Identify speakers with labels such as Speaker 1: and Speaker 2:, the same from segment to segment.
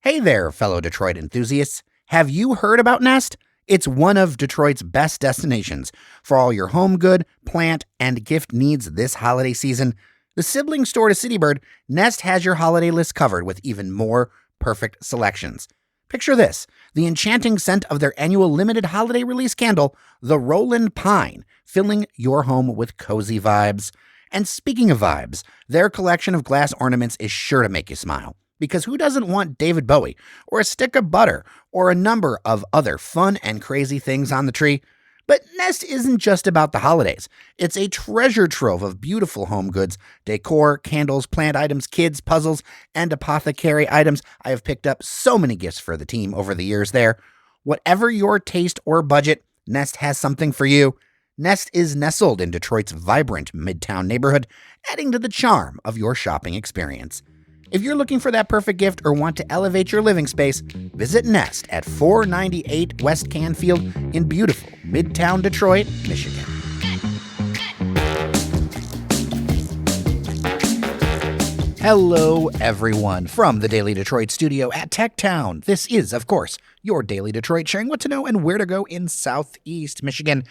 Speaker 1: Hey there, fellow Detroit enthusiasts. Have you heard about Nest? It's one of Detroit's best destinations for all your home good, plant, and gift needs this holiday season. The sibling store to Citybird, Nest has your holiday list covered with even more perfect selections. Picture this, the enchanting scent of their annual limited holiday release candle, the Roland Pine, filling your home with cozy vibes. And speaking of vibes, their collection of glass ornaments is sure to make you smile. Because who doesn't want David Bowie, or a stick of butter, or a number of other fun and crazy things on the tree? But Nest isn't just about the holidays. It's a treasure trove of beautiful home goods, decor, candles, plant items, kids, puzzles, and apothecary items. I have picked up so many gifts for the team over the years there. Whatever your taste or budget, Nest has something for you. Nest is nestled in Detroit's vibrant Midtown neighborhood, adding to the charm of your shopping experience. If you're looking for that perfect gift or want to elevate your living space, visit Nest at 498 West Canfield in beautiful Midtown Detroit, Michigan. Hello, everyone, from the Daily Detroit studio at Techtown. This is, of course, your Daily Detroit, sharing what to know and where to go in Southeast Michigan.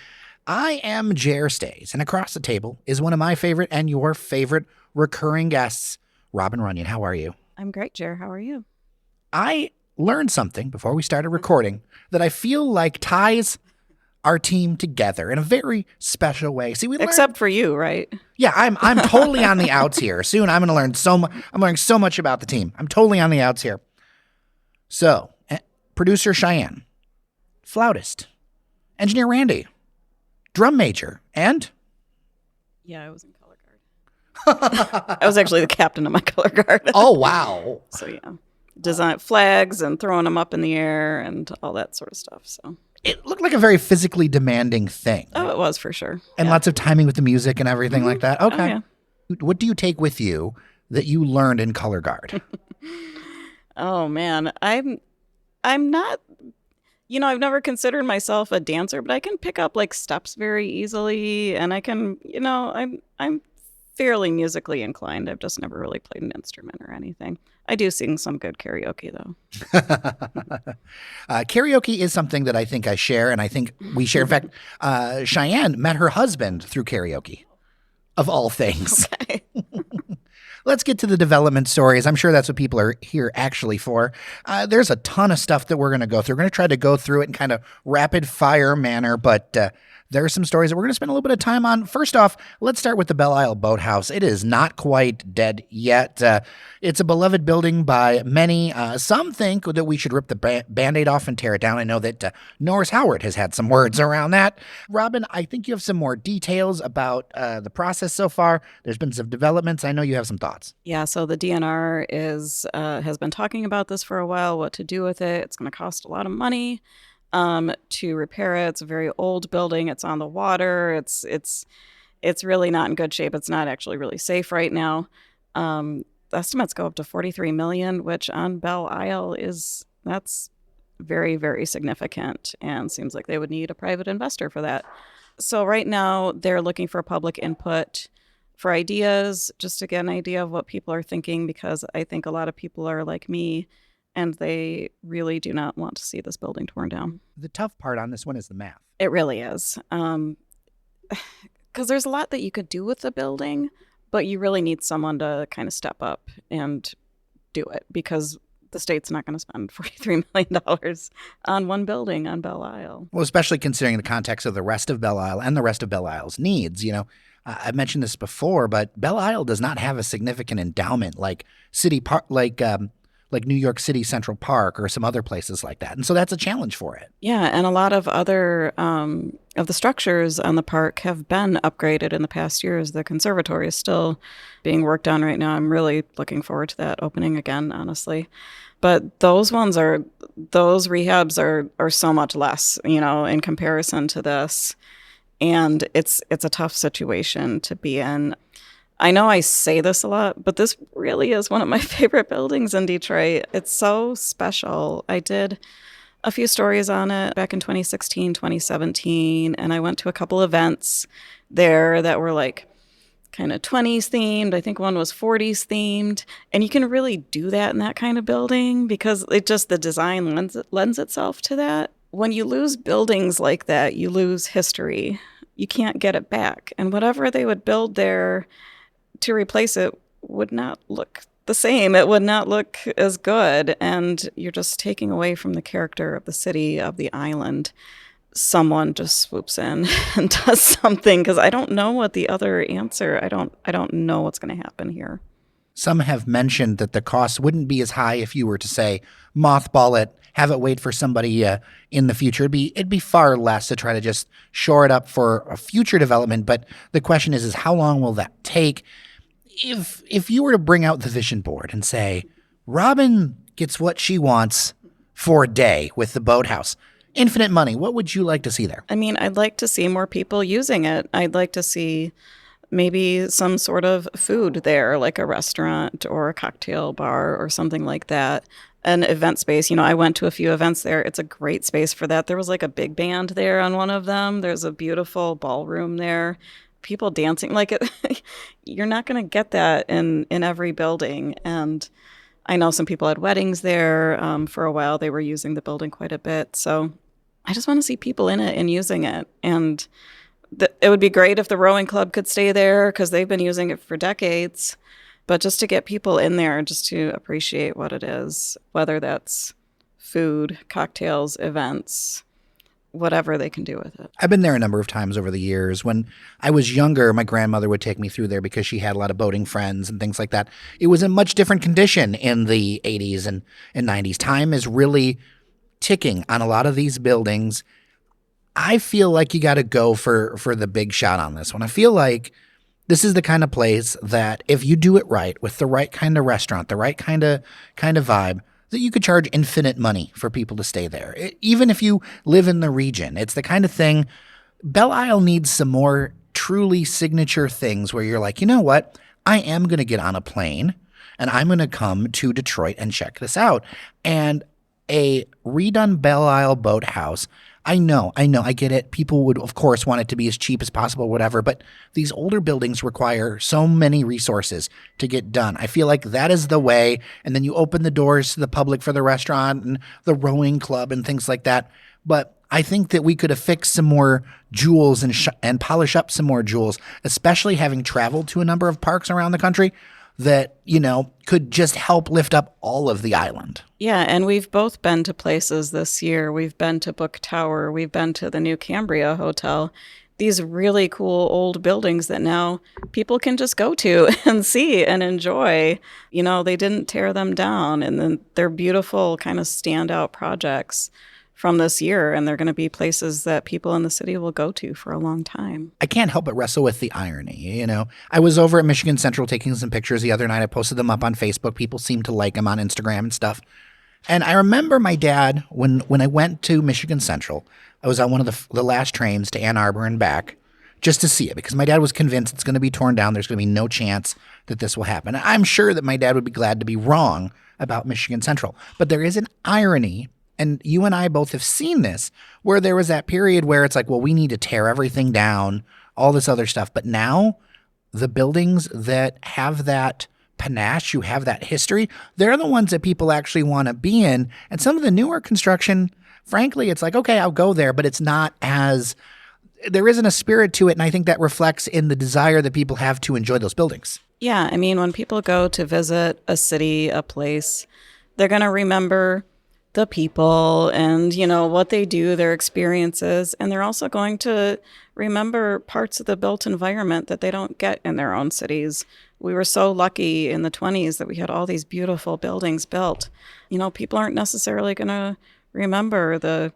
Speaker 1: I am Jer Stays, and across the table is one of my favorite and your favorite recurring guests, Robin Runyon. How are you?
Speaker 2: I'm great, Jer. How are you?
Speaker 1: I learned something before we started recording that I feel like ties our team together in a very special way. See,
Speaker 2: Except for you, right?
Speaker 1: Yeah, I'm totally on the outs here. Soon I'm going to learn so much. I'm learning so much about the team. I'm totally on the outs here. So, producer Cheyenne, flautist, engineer Randy, drum major, and
Speaker 2: yeah, I was in color guard. I was actually the captain of my color guard.
Speaker 1: Oh, wow.
Speaker 2: So yeah, design flags and throwing them up in the air and all that sort of stuff. So
Speaker 1: it looked like a very physically demanding thing.
Speaker 2: Oh, it was for sure.
Speaker 1: And lots of timing with the music and everything like that. Okay.
Speaker 2: Oh, yeah.
Speaker 1: What do you take with you that you learned in color guard?
Speaker 2: Oh man, I'm not. I've never considered myself a dancer, but I can pick up like steps very easily, and I can, I'm fairly musically inclined. I've just never really played an instrument or anything. I do sing some good karaoke, though.
Speaker 1: Karaoke is something that I think I share, and I think we share. In fact, Cheyenne met her husband through karaoke, of all things.
Speaker 2: Okay.
Speaker 1: Let's get to the development stories. I'm sure that's what people are here actually for. There's a ton of stuff that we're going to go through. We're going to try to go through it in kind of rapid fire manner, but there are some stories that we're going to spend a little bit of time on. First off, let's start with the Belle Isle Boathouse. It is not quite dead yet. It's a beloved building by many. Some think that we should rip the Band-Aid off and tear it down. I know that Norris Howard has had some words around that. Robin, I think you have some more details about the process so far. There's been some developments. I know you have some thoughts.
Speaker 2: Yeah, so the DNR has been talking about this for a while, what to do with it. It's going to cost a lot of money to repair it. It's a very old building. It's on the water. It's really not in good shape. It's not actually really safe right now. The estimates go up to $43 million, which on Belle Isle that's very, very significant, and seems like they would need a private investor for that. So right now they're looking for public input for ideas, just to get an idea of what people are thinking, because I think a lot of people are like me, and they really do not want to see this building torn down.
Speaker 1: The tough part on this one is the math.
Speaker 2: It really is. Because there's a lot that you could do with the building, but you really need someone to kind of step up and do it, because the state's not going to spend $43 million on one building on Belle Isle.
Speaker 1: Well, especially considering the context of the rest of Belle Isle and the rest of Belle Isle's needs. I've mentioned this before, but Belle Isle does not have a significant endowment like City Park, like New York City Central Park or some other places like that. And so that's a challenge for it.
Speaker 2: Yeah, and a lot of other of the structures on the park have been upgraded in the past years. The conservatory is still being worked on right now. I'm really looking forward to that opening again, honestly. But those rehabs are so much less, in comparison to this. And it's a tough situation to be in. I know I say this a lot, but this really is one of my favorite buildings in Detroit. It's so special. I did a few stories on it back in 2016, 2017, and I went to a couple events there that were like kind of 20s themed. I think one was 40s themed. And you can really do that in that kind of building because the design lends itself to that. When you lose buildings like that, you lose history. You can't get it back. And whatever they would build there to replace it would not look the same. It would not look as good. And you're just taking away from the character of the city, of the island. Someone just swoops in and does something because I don't know what the other answer. I don't know what's going to happen here.
Speaker 1: Some have mentioned that the cost wouldn't be as high if you were to say mothball it, have it wait for somebody in the future. It'd be far less to try to just shore it up for a future development. But the question is how long will that take? If you were to bring out the vision board and say Robin gets what she wants for a day with the boathouse, infinite money, what would you like to see there?
Speaker 2: I mean, I'd like to see more people using it. I'd like to see maybe some sort of food there, like a restaurant or a cocktail bar or something like that. An event space. I went to a few events there. It's a great space for that. There was like a big band there on one of them. There's a beautiful ballroom there. People dancing. You're not going to get that in every building. And I know some people had weddings there. For a while, they were using the building quite a bit. So I just want to see people in it and using it. And it would be great if the rowing club could stay there because they've been using it for decades. But just to get people in there, just to appreciate what it is, whether that's food, cocktails, events, whatever they can do with it.
Speaker 1: I've been there a number of times over the years. When I was younger, my grandmother would take me through there because she had a lot of boating friends and things like that. It was in much different condition in the 80s and 90s. Time is really ticking on a lot of these buildings. I feel like you got to go for the big shot on this one. I feel like this is the kind of place that if you do it right with the right kind of restaurant, the right kind of vibe, that you could charge infinite money for people to stay there. Even if you live in the region, it's the kind of thing. Belle Isle needs some more truly signature things where you're like, you know what? I am going to get on a plane and I'm going to come to Detroit and check this out. And a redone Belle Isle Boathouse. I know, I get it. People would, of course, want it to be as cheap as possible, whatever, but these older buildings require so many resources to get done. I feel like that is the way, and then you open the doors to the public for the restaurant and the rowing club and things like that. But I think that we could affix some more jewels and polish up some more jewels, especially having traveled to a number of parks around the country that, could just help lift up all of the island.
Speaker 2: Yeah, and we've both been to places this year. We've been to Book Tower. We've been to the new Cambria Hotel. These really cool old buildings that now people can just go to and see and enjoy. They didn't tear them down, and then they're beautiful kind of standout projects from this year, and they're going to be places that people in the city will go to for a long time.
Speaker 1: I can't help but wrestle with the irony, I was over at Michigan Central taking some pictures the other night. I posted them up on Facebook. People seem to like them on Instagram and stuff. And I remember my dad, when I went to Michigan Central, I was on one of the last trains to Ann Arbor and back just to see it because my dad was convinced it's going to be torn down. There's going to be no chance that this will happen. I'm sure that my dad would be glad to be wrong about Michigan Central. But there is an irony. And you and I both have seen this, where there was that period where it's like, well, we need to tear everything down, all this other stuff. But now the buildings that have that panache, you have that history, they're the ones that people actually want to be in. And some of the newer construction, frankly, it's like, okay, I'll go there, but it's not as, there isn't a spirit to it. And I think that reflects in the desire that people have to enjoy those buildings.
Speaker 2: Yeah, I mean, when people go to visit a city, a place, they're going to remember the people and, what they do, their experiences. And they're also going to remember parts of the built environment that they don't get in their own cities. We were so lucky in the 20s that we had all these beautiful buildings built. People aren't necessarily going to remember the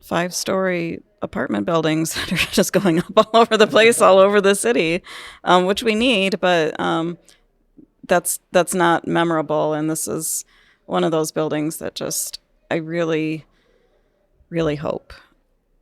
Speaker 2: 5-story apartment buildings that are just going up all over the place, all over the city, which we need, but that's not memorable. And this is one of those buildings that I really, really hope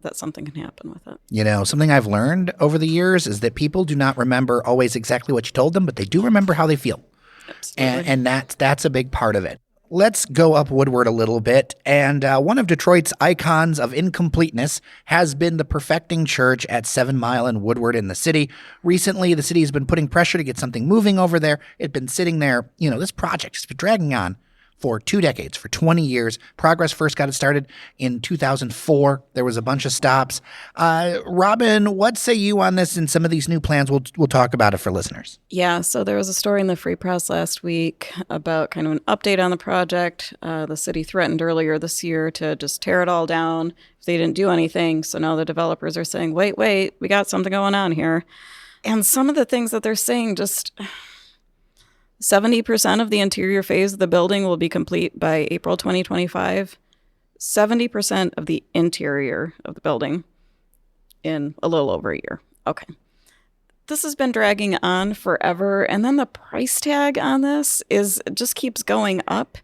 Speaker 2: that something can happen with it.
Speaker 1: Something I've learned over the years is that people do not remember always exactly what you told them, but they do remember how they feel.
Speaker 2: Absolutely.
Speaker 1: And that's a big part of it. Let's go up Woodward a little bit. And one of Detroit's icons of incompleteness has been the perfecting church at 7 Mile and Woodward in the city. Recently, the city has been putting pressure to get something moving over there. It'd been sitting there. This project has been dragging on for 2 decades, for 20 years. Progress first got it started in 2004. There was a bunch of stops. Robin, what say you on this and some of these new plans? We'll talk about it for listeners.
Speaker 2: Yeah, so there was a story in the Free Press last week about kind of an update on the project. The city threatened earlier this year to just tear it all down if they didn't do anything. So now the developers are saying, wait, we got something going on here. And some of the things that they're saying, just 70% of the interior phase of the building will be complete by April 2025. 70% of the interior of the building in a little over a year. Okay. This has been dragging on forever. And then the price tag on this just keeps going up.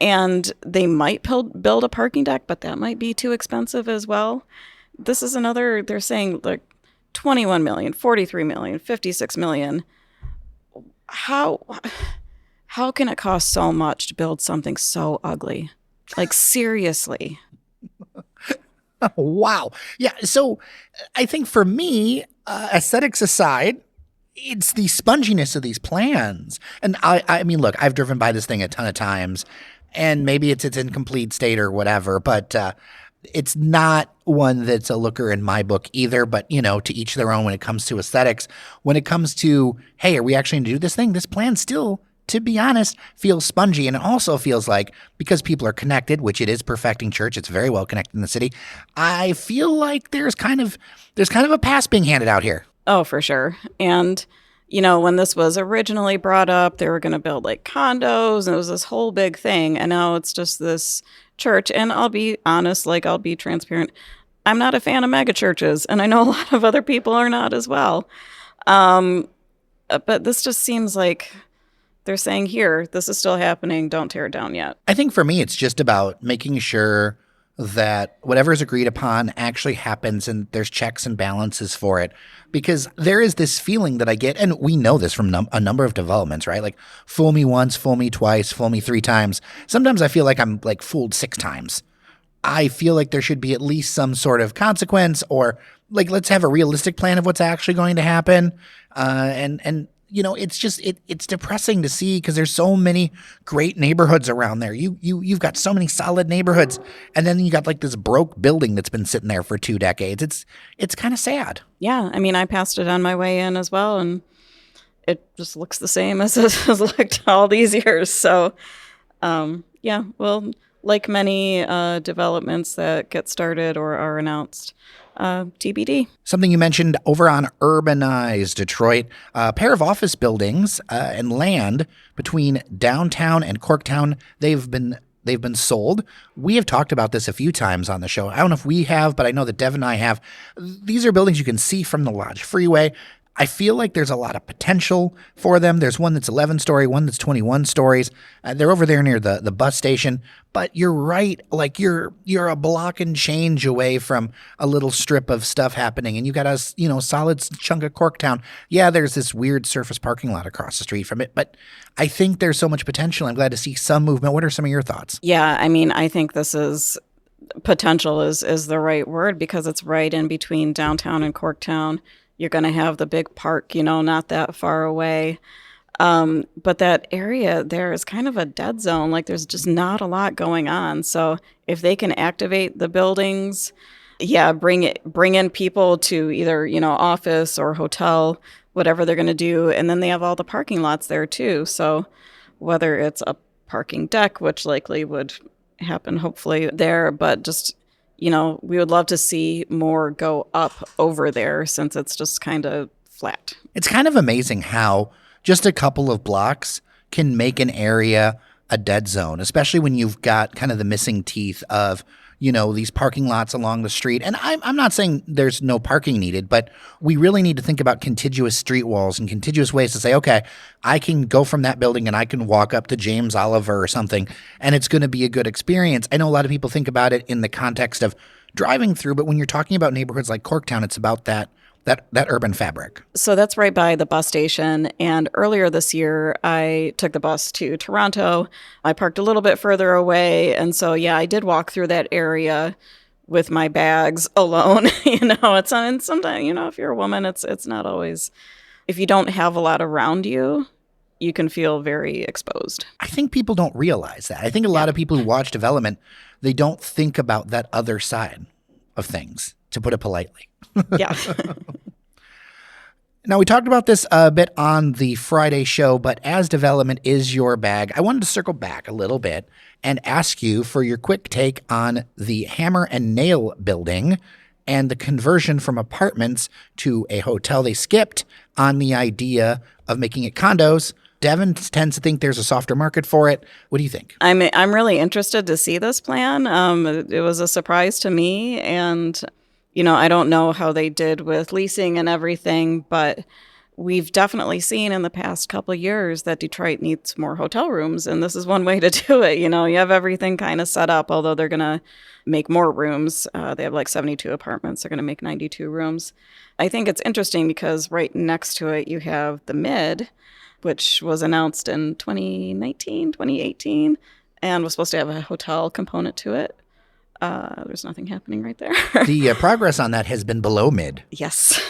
Speaker 2: And they might build a parking deck, but that might be too expensive as well. This is another, they're saying like 21 million, 43 million, 56 million. How can it cost so much to build something so ugly? Like, seriously.
Speaker 1: Wow. Yeah. So I think for me, aesthetics aside, it's the sponginess of these plans. And I mean, look, I've driven by this thing a ton of times, and maybe it's its incomplete state or whatever, but it's not one that's a looker in my book either. But, to each their own when it comes to aesthetics. When it comes to, hey, are we actually going to do this thing? This plan still, to be honest, feels spongy. And it also feels like, because people are connected, which it is perfecting church, it's very well connected in the city, I feel like there's kind of a pass being handed out here.
Speaker 2: Oh, for sure. And, when this was originally brought up, they were going to build like condos, and it was this whole big thing. And now it's just this church. And I'll be honest, I'll be transparent. I'm not a fan of mega churches, and I know a lot of other people are not as well. But this just seems like they're saying, here, this is still happening. Don't tear it down yet.
Speaker 1: I think for me, it's just about making sure that whatever is agreed upon actually happens and there's checks and balances for it. Because there is this feeling that I get, and we know this from a number of developments, right? Like, fool me once, fool me twice, fool me 3 times. Sometimes I feel like I'm fooled 6 times. I feel like there should be at least some sort of consequence, or let's have a realistic plan of what's actually going to happen. It's just it's depressing to see, because there's so many great neighborhoods around there. You've got so many solid neighborhoods, and then you got this broke building that's been sitting there for 2 decades. It's kind of sad.
Speaker 2: Yeah, I mean, I passed it on my way in as well, and it just looks the same as it has looked all these years. So, yeah, well, like many developments that get started or are announced, TBD.
Speaker 1: Something you mentioned over on Urbanized Detroit, a pair of office buildings and land between downtown and Corktown, they've been sold. We have talked about this a few times on the show. I don't know if we have, but I know that Dev and I have. These are buildings you can see from the Lodge Freeway. I feel like there's a lot of potential for them. There's one that's 11-story, one that's 21 stories. They're over there near the bus station. But you're right, you're a block and change away from a little strip of stuff happening, and you got a solid chunk of Corktown. Yeah, there's this weird surface parking lot across the street from it, but I think there's so much potential. I'm glad to see some movement. What are some of your thoughts?
Speaker 2: Yeah, I mean, I think this is potential is the right word, because it's right in between downtown and Corktown. You're going to have the big park, not that far away. But that area there is kind of a dead zone. There's just not a lot going on. So if they can activate the buildings, bring in people to either, office or hotel, whatever they're going to do. And then they have all the parking lots there too. So whether it's a parking deck, which likely would happen hopefully there, but just we would love to see more go up over there, since it's just kind of flat.
Speaker 1: It's kind of amazing how just a couple of blocks can make an area a dead zone, especially when you've got kind of the missing teeth of, these parking lots along the street. And I'm not saying there's no parking needed, but we really need to think about contiguous street walls and contiguous ways to say, okay, I can go from that building and I can walk up to James Oliver or something, and it's going to be a good experience. I know a lot of people think about it in the context of driving through, but when you're talking about neighborhoods like Corktown, it's about that that urban fabric?
Speaker 2: So that's right by the bus station. And earlier this year, I took the bus to Toronto. I parked a little bit further away. And so, yeah, I did walk through that area with my bags alone. It's and sometimes, if you're a woman, it's not always, if you don't have a lot around you, you can feel very exposed.
Speaker 1: I think people don't realize that. I think a lot of people who watch development, they don't think about that other side of things, to put it politely.
Speaker 2: Yeah.
Speaker 1: Now, we talked about this a bit on the Friday show, but as development is your bag, I wanted to circle back a little bit and ask you for your quick take on the Hammer and Nail building and the conversion from apartments to a hotel. They skipped on the idea of making it condos. Devin tends to think there's a softer market for it. What do you think?
Speaker 2: I'm really interested to see this plan. It was a surprise to me, and I don't know how they did with leasing and everything, but we've definitely seen in the past couple of years that Detroit needs more hotel rooms, and this is one way to do it. You have everything kind of set up, although they're going to make more rooms. They have like 72 apartments. They're going to make 92 rooms. I think it's interesting because right next to it, you have the Mid, which was announced in 2019, 2018, and was supposed to have a hotel component to it. There's nothing happening right there.
Speaker 1: The progress on that has been below Mid.
Speaker 2: Yes.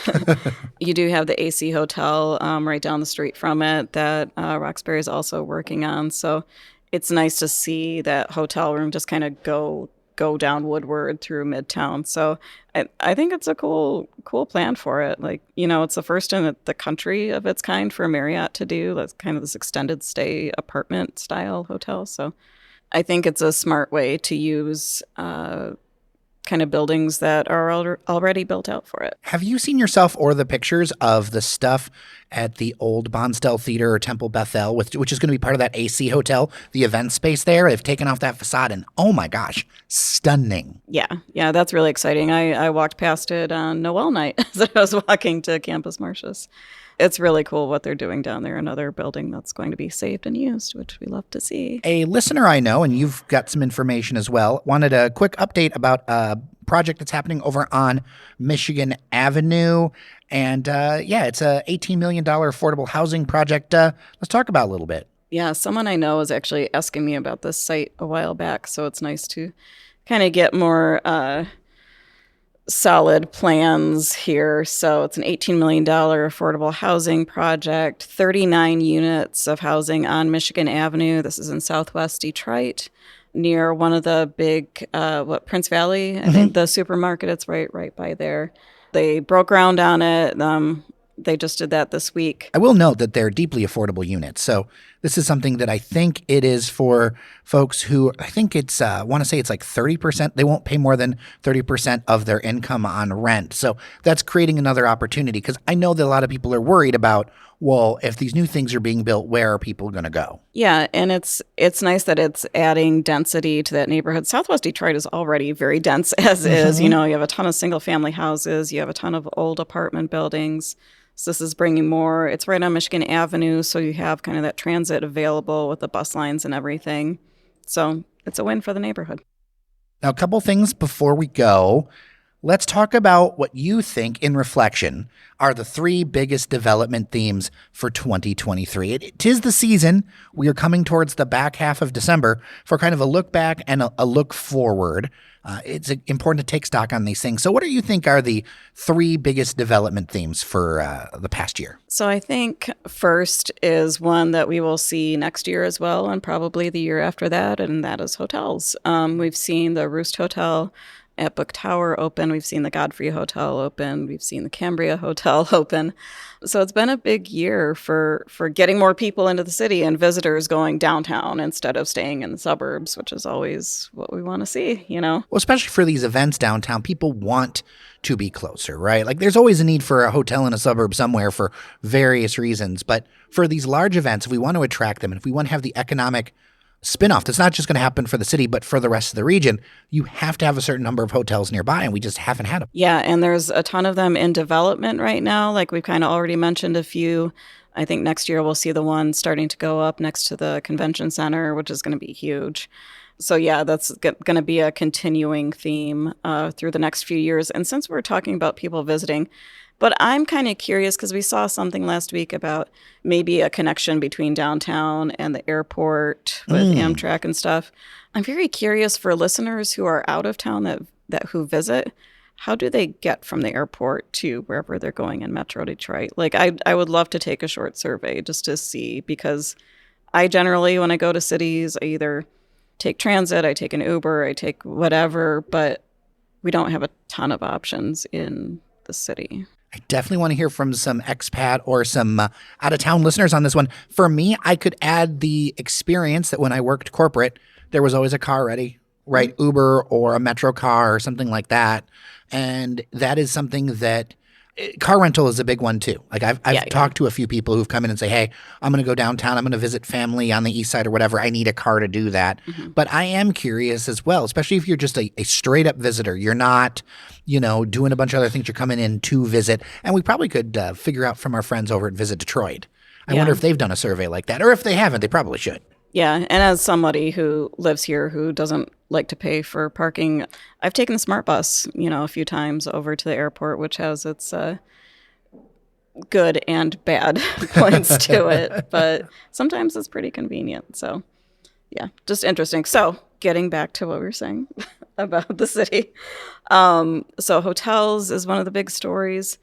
Speaker 2: You do have the AC Hotel right down the street from it that Roxbury is also working on. So it's nice to see that hotel room just kind of go down Woodward through Midtown. So I think it's a cool plan for it. Like, it's the first in the country of its kind for Marriott to do. That's kind of this extended stay apartment style hotel. So I think it's a smart way to use kind of buildings that are already built out for it.
Speaker 1: Have you seen yourself or the pictures of the stuff at the old Bonsdale Theater or Temple Bethel, which is going to be part of that AC hotel, the event space there? They've taken off that facade, and oh my gosh, stunning.
Speaker 2: Yeah, that's really exciting. I walked past it on Noel night as I was walking to Campus Martius. It's really cool what they're doing down there. Another building that's going to be saved and used, which we love to see. A
Speaker 1: listener I know, and you've got some information as well, wanted a quick update about a project that's happening over on Michigan Avenue. And it's a $18 million affordable housing project. Let's talk about it a little bit.
Speaker 2: Yeah, someone I know was actually asking me about this site a while back. So it's nice to kind of get more solid plans here. So it's an $18 million affordable housing project, 39 units of housing on Michigan Avenue. This is in Southwest Detroit, near one of the big, Prince Valley, I think the supermarket. It's right by there. They broke ground on it. They just did that this week. I
Speaker 1: will note that they're deeply affordable units. So this is something that I think it is for folks who, I think it's, I want to say it's like 30%. They won't pay more than 30% of their income on rent. So that's creating another opportunity, because I know that a lot of people are worried about, well, if these new things are being built, where are people going to go?
Speaker 2: Yeah, and it's nice that it's adding density to that neighborhood. Southwest Detroit is already very dense as is. You have a ton of single-family houses. You have a ton of old apartment buildings. So this is bringing more. It's right on Michigan Avenue, so you have kind of that transit available with the bus lines and everything. So it's a win for the neighborhood.
Speaker 1: Now, a couple things before we go. Let's talk about what you think, in reflection, are the three biggest development themes for 2023. It is the season. We are coming towards the back half of December for kind of a look back and a look forward. It's important to take stock on these things. So what do you think are the three biggest development themes for the past year?
Speaker 2: So I think first is one that we will see next year as well, and probably the year after that, and that is hotels. We've seen the Roost Hotel at Book Tower open. We've seen the Godfrey Hotel open. We've seen the Cambria Hotel open. So it's been a big year for getting more people into the city and visitors going downtown instead of staying in the suburbs, which is always what we want to see, Well,
Speaker 1: especially for these events downtown, people want to be closer, right? Like there's always a need for a hotel in a suburb somewhere for various reasons. But for these large events, if we want to attract them and if we want to have the economic spinoff that's not just going to happen for the city, but for the rest of the region, you have to have a certain number of hotels nearby, and we just haven't had them.
Speaker 2: Yeah, and there's a ton of them in development right now. Like we've kind of already mentioned a few. I think next year we'll see the one starting to go up next to the convention center, which is going to be huge. So yeah, that's going to be a continuing theme through the next few years. And since we're talking about people visiting, but I'm kind of curious because we saw something last week about maybe a connection between downtown and the airport with Amtrak and stuff. I'm very curious for listeners who are out of town that who visit. How do they get from the airport to wherever they're going in Metro Detroit? Like, I would love to take a short survey just to see, because I generally, when I go to cities, I either take transit, I take an Uber, I take whatever, but we don't have a ton of options in the city.
Speaker 1: I definitely want to hear from some expat or some out-of-town listeners on this one. For me, I could add the experience that when I worked corporate, there was always a car ready, right? Uber or a Metro car or something like that. And that is something that car rental is a big one too. Like I've talked to a few people who've come in and say, hey, I'm going to go downtown. I'm going to visit family on the east side or whatever. I need a car to do that. But I am curious as well, especially if you're just a straight up visitor. You're not, doing a bunch of other things. You're coming in to visit. And we probably could figure out from our friends over at Visit Detroit. I wonder if they've done a survey like that, or if they haven't, they probably should.
Speaker 2: Yeah, and as somebody who lives here who doesn't like to pay for parking, I've taken the Smart Bus, a few times over to the airport, which has its good and bad points to it. But sometimes it's pretty convenient. So, yeah, just interesting. So, getting back to what we were saying about the city. So, hotels is one of the big stories.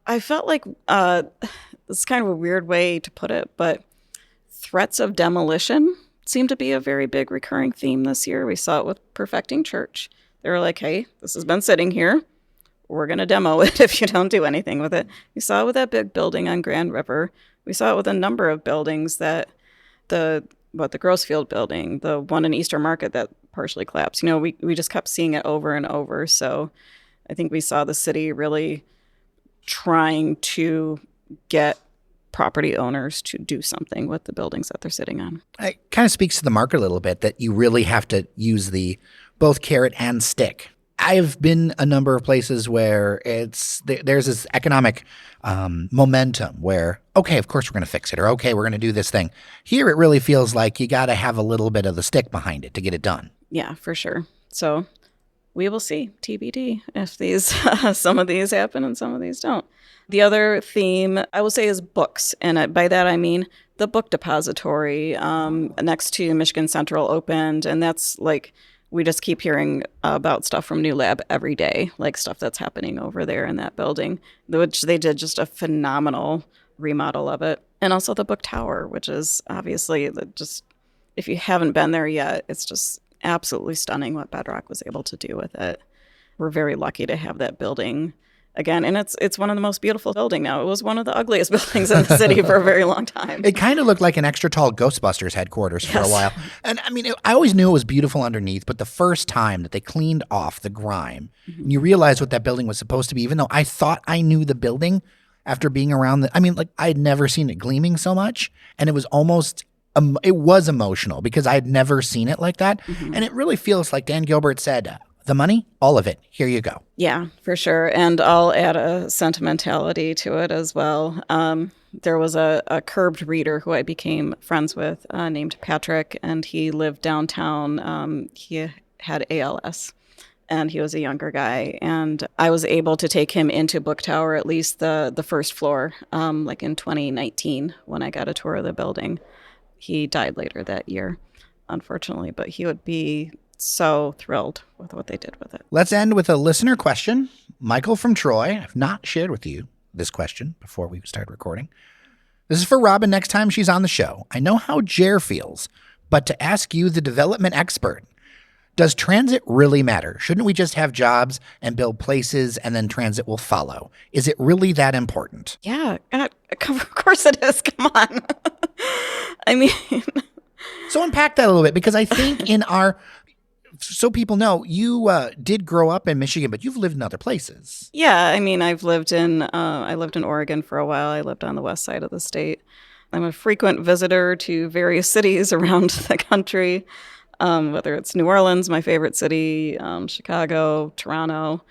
Speaker 2: I felt like it's kind of a weird way to put it, but threats of demolition seem to be a very big recurring theme this year. We saw it with Perfecting Church. They were like, hey, this has been sitting here. We're going to demo it if you don't do anything with it. We saw it with that big building on Grand River. We saw it with a number of buildings that the Grossfield building, the one in Eastern Market that partially collapsed. We just kept seeing it over and over. So I think we saw the city really trying to get property owners to do something with the buildings that they're sitting on.
Speaker 1: It kind of speaks to the market a little bit that you really have to use the both carrot and stick. I've been a number of places where there's this economic momentum where, okay, of course we're going to fix it, or okay, we're going to do this thing. Here it really feels like you got to have a little bit of the stick behind it to get it done.
Speaker 2: Yeah, for sure. So we will see, TBD, if these some of these happen and some of these don't. The other theme I will say is books, and by that I mean the book depository next to Michigan Central opened, and that's like we just keep hearing about stuff from New Lab every day, like stuff that's happening over there in that building, which they did just a phenomenal remodel of it. And also the book tower, which is obviously just, if you haven't been there yet, it's just absolutely stunning what Bedrock was able to do with it. We're very lucky to have that building again, and it's one of the most beautiful buildings now. It was one of the ugliest buildings in the city for a very long time.
Speaker 1: It kind of looked like an extra tall Ghostbusters headquarters for a while. And I mean, I always knew it was beautiful underneath, but the first time that they cleaned off the grime, and you realize what that building was supposed to be, even though I thought I knew the building after being around I had never seen it gleaming so much, and it was almost it was emotional because I had never seen it like that. And it really feels like Dan Gilbert said, the money, all of it, here you go.
Speaker 2: Yeah, for sure. And I'll add a sentimentality to it as well. There was a curbed reader who I became friends with named Patrick, and he lived downtown. He had ALS, and he was a younger guy. And I was able to take him into Book Tower, at least the first floor, like in 2019 when I got a tour of the building. He died later that year, unfortunately, but he would be so thrilled with what they did with it.
Speaker 1: Let's end with a listener question. Michael from Troy. I've not shared with you this question before we started recording. This is for Robin next time she's on the show. I know how Jer feels, but to ask you, the development expert, does transit really matter? Shouldn't we just have jobs and build places and then transit will follow? Is it really that important?
Speaker 2: Yeah, of course it is. Come on. I mean...
Speaker 1: So unpack that a little bit, because I think so people know, you did grow up in Michigan, but you've lived in other places.
Speaker 2: Yeah, I mean, I lived in Oregon for a while. I lived on the west side of the state. I'm a frequent visitor to various cities around the country, whether it's New Orleans, my favorite city, Chicago, Toronto.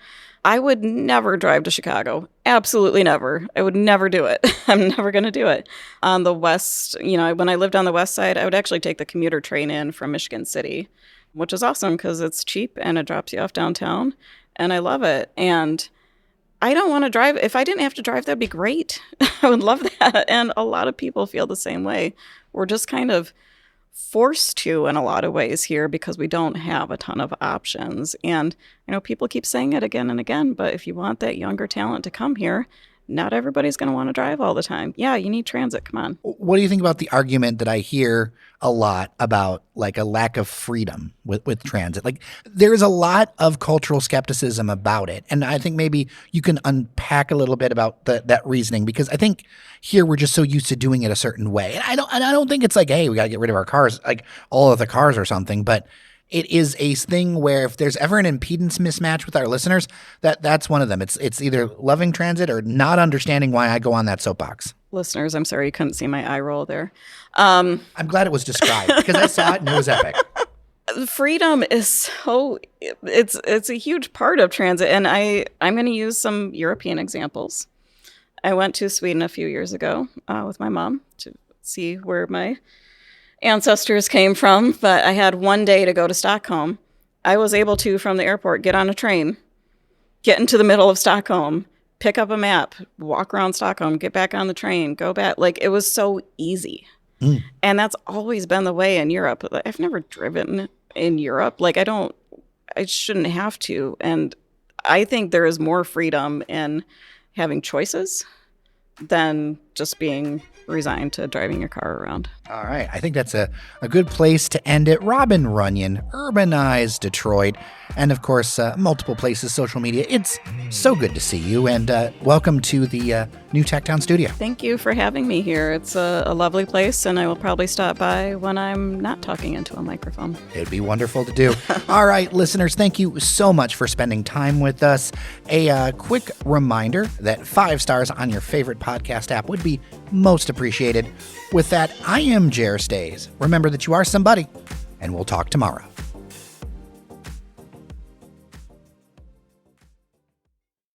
Speaker 2: I would never drive to Chicago. Absolutely never. I would never do it. I'm never going to do it. On the west, when I lived on the west side, I would actually take the commuter train in from Michigan City, which is awesome because it's cheap and it drops you off downtown. And I love it. And I don't want to drive. If I didn't have to drive, that'd be great. I would love that. And a lot of people feel the same way. We're just kind of forced to in a lot of ways here because we don't have a ton of options. And, people keep saying it again and again, but if you want that younger talent to come here, not everybody's going to want to drive all the time. Yeah, you need transit. Come on.
Speaker 1: What do you think about the argument that I hear a lot about like a lack of freedom with transit? Like there's a lot of cultural skepticism about it. And I think maybe you can unpack a little bit about that reasoning, because I think here we're just so used to doing it a certain way. And I don't think it's like, hey, we got to get rid of our cars, like all of the cars or something, but it is a thing where if there's ever an impedance mismatch with our listeners, that's one of them. It's either loving transit or not understanding why I go on that soapbox.
Speaker 2: Listeners, I'm sorry you couldn't see my eye roll there.
Speaker 1: I'm glad it was described because I saw it and it was epic.
Speaker 2: Freedom is it's a huge part of transit. And I'm going to use some European examples. I went to Sweden a few years ago with my mom to see where my ancestors came from, but I had one day to go to Stockholm. I was able to, from the airport, get on a train, get into the middle of Stockholm, pick up a map, walk around Stockholm, get back on the train, go back. Like, it was so easy. And that's always been the way in Europe. I've never driven in Europe. Like, I shouldn't have to. And I think there is more freedom in having choices than just being resigned to driving your car around.
Speaker 1: All right. I think that's a good place to end it. Robin Runyon, Urbanize Detroit, and of course, multiple places, social media. It's so good to see you, and welcome to the new Techtown studio.
Speaker 2: Thank you for having me here. It's a lovely place, and I will probably stop by when I'm not talking into a microphone.
Speaker 1: It'd be wonderful to do. All right, listeners, thank you so much for spending time with us. A quick reminder that 5 stars on your favorite podcast app would be most appreciated. With that, I am Jer Stays. Remember that you are somebody, and we'll talk tomorrow.